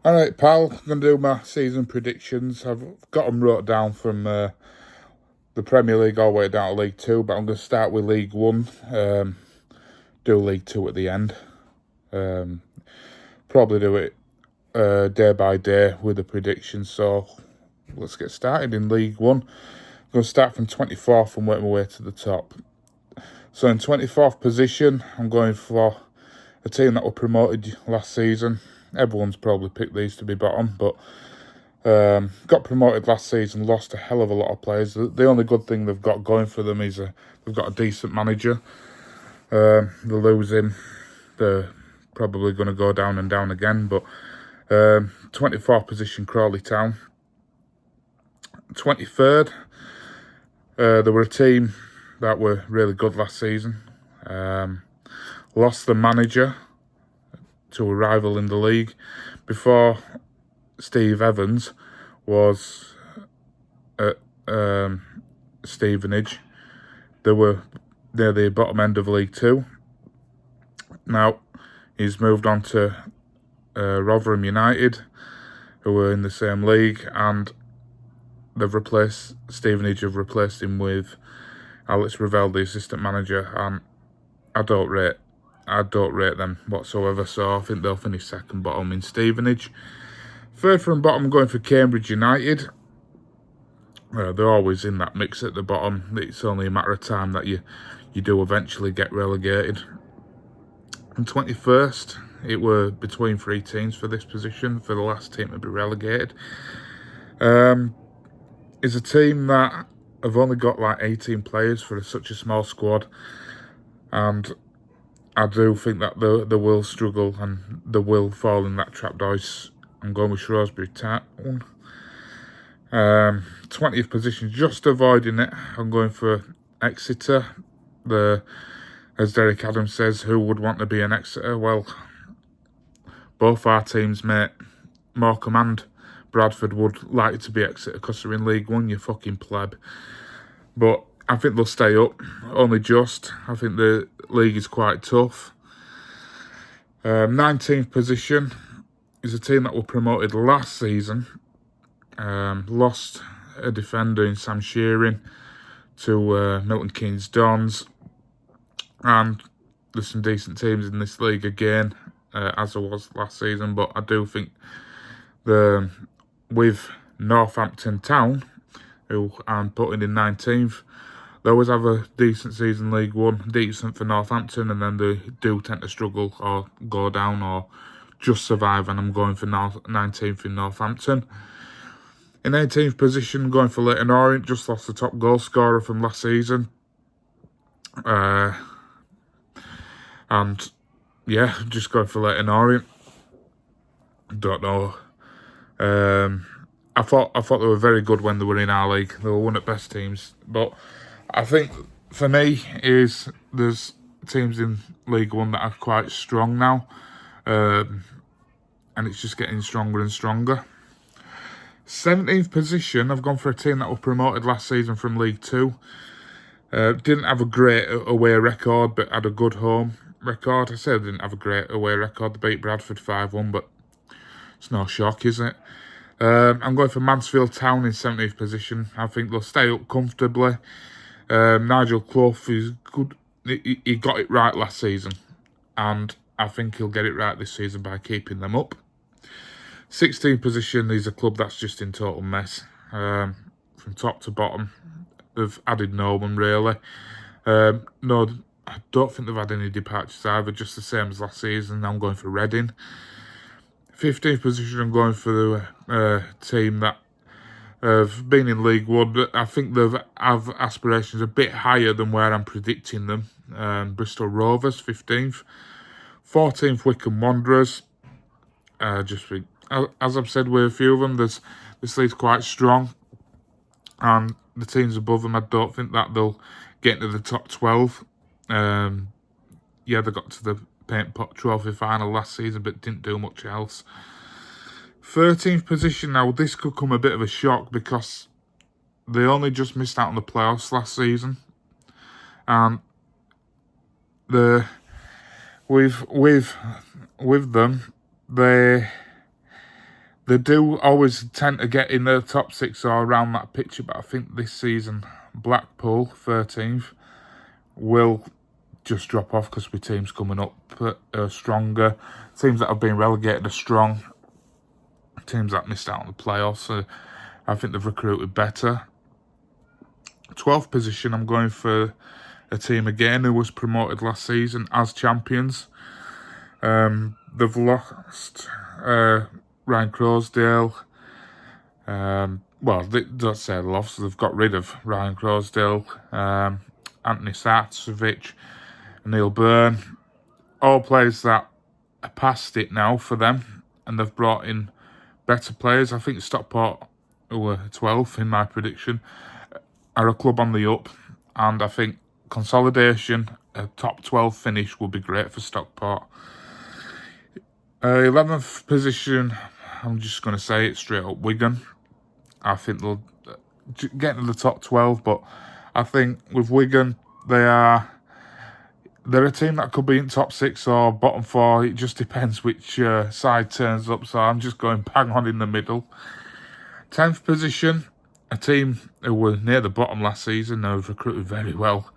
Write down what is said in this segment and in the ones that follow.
Alright, pal, I'm going to do my season predictions. I've got them wrote down from the Premier League all the way down to League Two, but I'm going to start with League One, do League Two at the end. Probably do it day by day with the predictions. So let's get started in League One. I'm going to start from 24th and work my way to the top. So in 24th position, I'm going for a team that were promoted last season. Everyone's probably picked these to be bottom, but got promoted last season, lost a hell of a lot of players. The only good thing they've got going for them is they've got a decent manager. They lose him, they're probably going to go down and down again. But 24th position, Crawley Town. 23rd, they were a team that were really good last season. Lost the manager to a rival in the league. Before Steve Evans was at Stevenage, they were near the bottom end of League Two. Now he's moved on to Rotherham United, who were in the same league, and Stevenage have replaced him with Alex Ravel, the assistant manager, and I don't rate them whatsoever, so I think they'll finish second bottom in Stevenage. Third from bottom, going for Cambridge United. They're always in that mix at the bottom. It's only a matter of time that you do eventually get relegated. And 21st, it were between three teams for this position, for the last team to be relegated. Is a team that have only got like 18 players for such a small squad, and I do think that they will struggle and they will fall in that trap. I'm going with Shrewsbury Town. 20th position, just avoiding it. I'm going for Exeter. As Derek Adams says, who would want to be an Exeter? Well, both our teams, mate. Morecambe and Bradford would like to be Exeter because they're in League One, you fucking pleb. But I think they'll stay up, only just. I think the league is quite tough. 19th position is a team that were promoted last season. Lost a defender in Sam Shearing to Milton Keynes Dons. And there's some decent teams in this league again, as there was last season. But I do think with Northampton Town, who I'm putting in 19th, they always have a decent season League One, decent for Northampton, and then they do tend to struggle or go down or just survive, and I'm going for 19th in Northampton. In 18th position, going for Leyton Orient, just lost the top goal scorer from last season. And yeah, just going for Leyton Orient. Don't know. I thought they were very good when they were in our league. They were one of the best teams. But I think for me there's teams in League One that are quite strong now, and it's just getting stronger and stronger. 17th position, I've gone for a team that was promoted last season from League Two. Didn't have a great away record, but had a good home record. I said they didn't have a great away record. They beat Bradford 5-1, but it's no shock, is it? I'm going for Mansfield Town in 17th position. I think they'll stay up comfortably. Nigel Clough is good. He got it right last season, and I think he'll get it right this season by keeping them up. 16th position is a club that's just in total mess. From top to bottom, they've added no one really. No, I don't think they've had any departures either, just the same as last season. I'm going for Reading. 15th position, I'm going for the team that have been in League One, but I think they have aspirations a bit higher than where I'm predicting them. Bristol Rovers, 15th. 14th, Wycombe Wanderers. As I've said with a few of them, this league's quite strong, and the teams above them, I don't think that they'll get into the top 12. They got to the Paint Pot Trophy final last season, but didn't do much else. 13th position, now this could come a bit of a shock because they only just missed out on the playoffs last season, and with them, They do always tend to get in the top 6 or around that picture, but I think this season Blackpool, 13th, will just drop off because with teams coming up stronger. Teams that have been relegated are strong. Teams that missed out on the playoffs, I think they've recruited better. 12th position, I'm going for a team again who was promoted last season as champions. They've lost Ryan Croasdale. Well, they don't say lost, they've got rid of Ryan Croasdale, Anthony Sarcevic, Neil Byrne. All players that are past it now for them, and they've brought in better players. I think Stockport, who were 12th in my prediction, are a club on the up, and I think consolidation, a top 12 finish would be great for Stockport. 11th position, I'm just going to say it straight up, Wigan. I think they'll get to the top 12, but I think with Wigan, they're a team that could be in top 6 or bottom 4. It just depends which side turns up, so I'm just going bang on in the middle. 10th position, a team who were near the bottom last season, who've recruited very well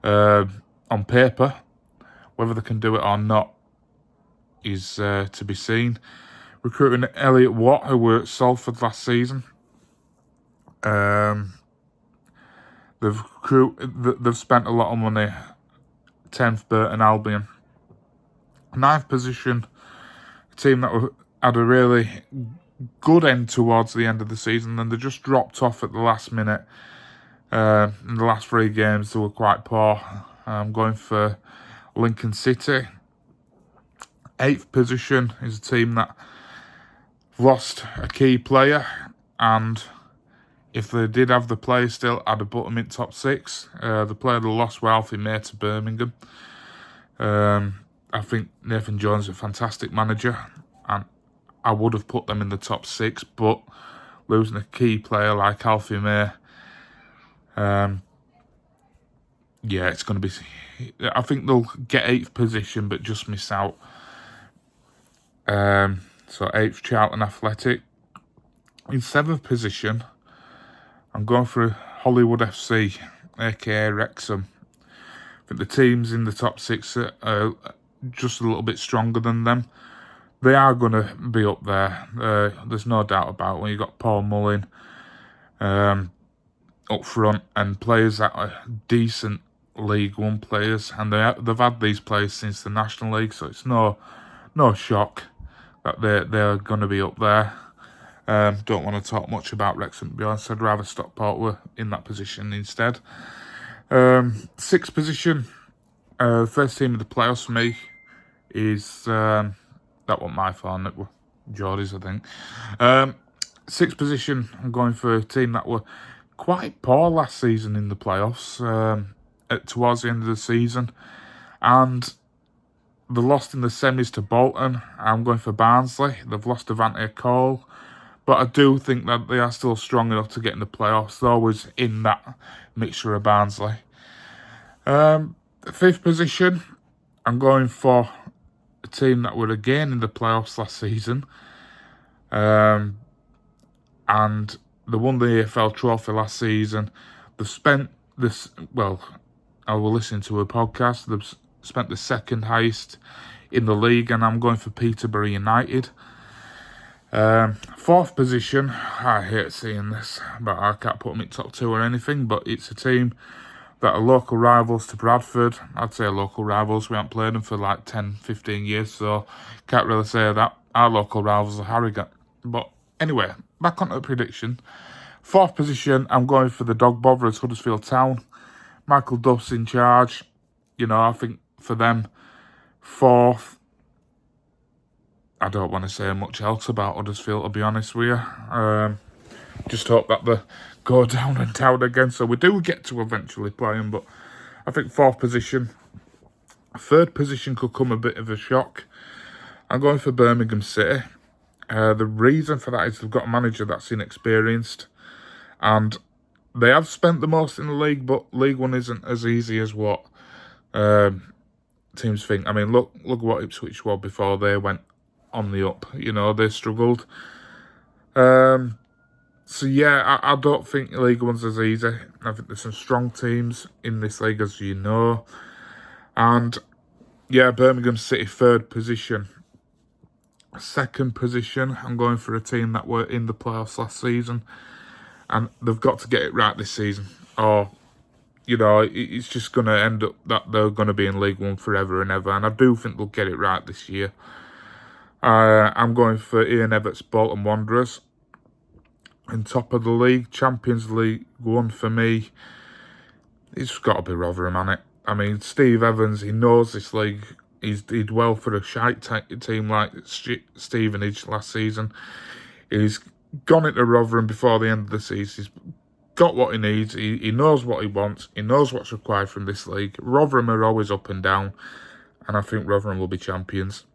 on paper. Whether they can do it or not is to be seen. Recruiting Elliot Watt, who were at Salford last season. They've spent a lot of money. 10th, Burton Albion. 9th position, a team that had a really good end towards the end of the season, and they just dropped off at the last minute. In the last 3 games, they were quite poor. I'm going for Lincoln City. 8th position is a team that lost a key player, and if they did have the player still, I'd have put them in top 6. The player they lost were Alfie May to Birmingham. I think Nathan Jones is a fantastic manager, and I would have put them in the top 6, but losing a key player like Alfie May, yeah, it's going to be... I think they'll get 8th position, but just miss out. So 8th, Charlton Athletic. In 7th position, I'm going for Hollywood FC, aka Wrexham. I think the teams in the top 6 are just a little bit stronger than them. They are going to be up there. There's no doubt about it. When you've got Paul Mullin up front and players that are decent League One players, and they've had these players since the National League, so it's no shock that they're going to be up there. Don't want to talk much about Wrexham, to be honest. I'd rather Stockport were in that position instead. 6th position, first team of the playoffs for me is that wasn't my phone, it was Geordie's, I think. 6th position, I'm going for a team that were quite poor last season in the playoffs, towards the end of the season, and they lost in the semis to Bolton. I'm going for Barnsley. They've lost Devante Cole, but I do think that they are still strong enough to get in the playoffs. They're always in that mixture of Barnsley. 5th position, I'm going for a team that were again in the playoffs last season. And they won the EFL Trophy last season. They've spent this, well, I was listening to a podcast. They've spent the 2nd highest in the league, and I'm going for Peterborough United. 4th position, I hate seeing this, but I can't put them in top 2 or anything, but it's a team that are local rivals to Bradford. I'd say local rivals. We haven't played them for like 10, 15 years, so can't really say that. Our local rivals are Harrogate. But anyway, back onto the prediction. 4th position, I'm going for the Dog Botherers, Huddersfield Town. Michael Duff's in charge. You know, I think for them, 4th, I don't want to say much else about Huddersfield, to be honest with you. Just hope that they go down and down again, so we do get to eventually play them. But I think 4th position. 3rd position could come a bit of a shock. I'm going for Birmingham City. The reason for that is they've got a manager that's inexperienced, and they have spent the most in the league, but League One isn't as easy as what teams think. I mean, look what Ipswich were before they went on the up. You know, they struggled. So yeah, I don't think League One's as easy. I think there's some strong teams in this league, as you know. And yeah, Birmingham City, 3rd position. 2nd position, I'm going for a team that were in the playoffs last season. And they've got to get it right this season. Or, you know, it's just going to end up that they're going to be in League One forever and ever. And I do think they'll get it right this year. I'm going for Ian Everett's Bolton Wanderers. In top of the league, Champions League 1 for me, it's got to be Rotherham, hasn't it? I mean, Steve Evans, he knows this league. He's did well for a shite team like Stevenage last season. He's gone into Rotherham before the end of the season. He's got what he needs. He knows what he wants. He knows what's required from this league. Rotherham are always up and down, and I think Rotherham will be champions.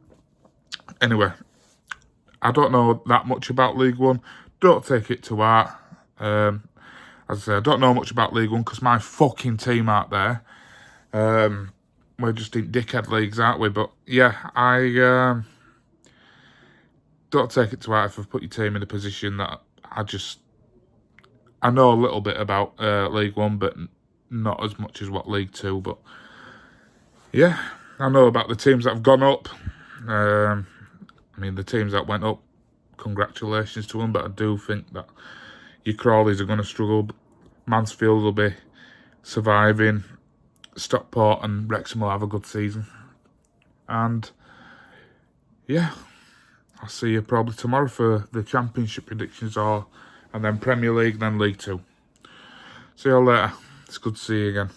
Anyway, I don't know that much about League One. Don't take it to heart. As I say, I don't know much about League One because my fucking team aren't there. We're just in dickhead leagues, aren't we? But yeah, I don't take it to heart if I've put your team in a position that I know a little bit about League One, but not as much as what League Two. But yeah, I know about the teams that have gone up. I mean, the teams that went up, congratulations to them, but I do think that your Crawleys are going to struggle. Mansfield will be surviving. Stockport and Wrexham will have a good season. And yeah, I'll see you probably tomorrow for the Championship predictions, and then Premier League, then League Two. See you all later. It's good to see you again.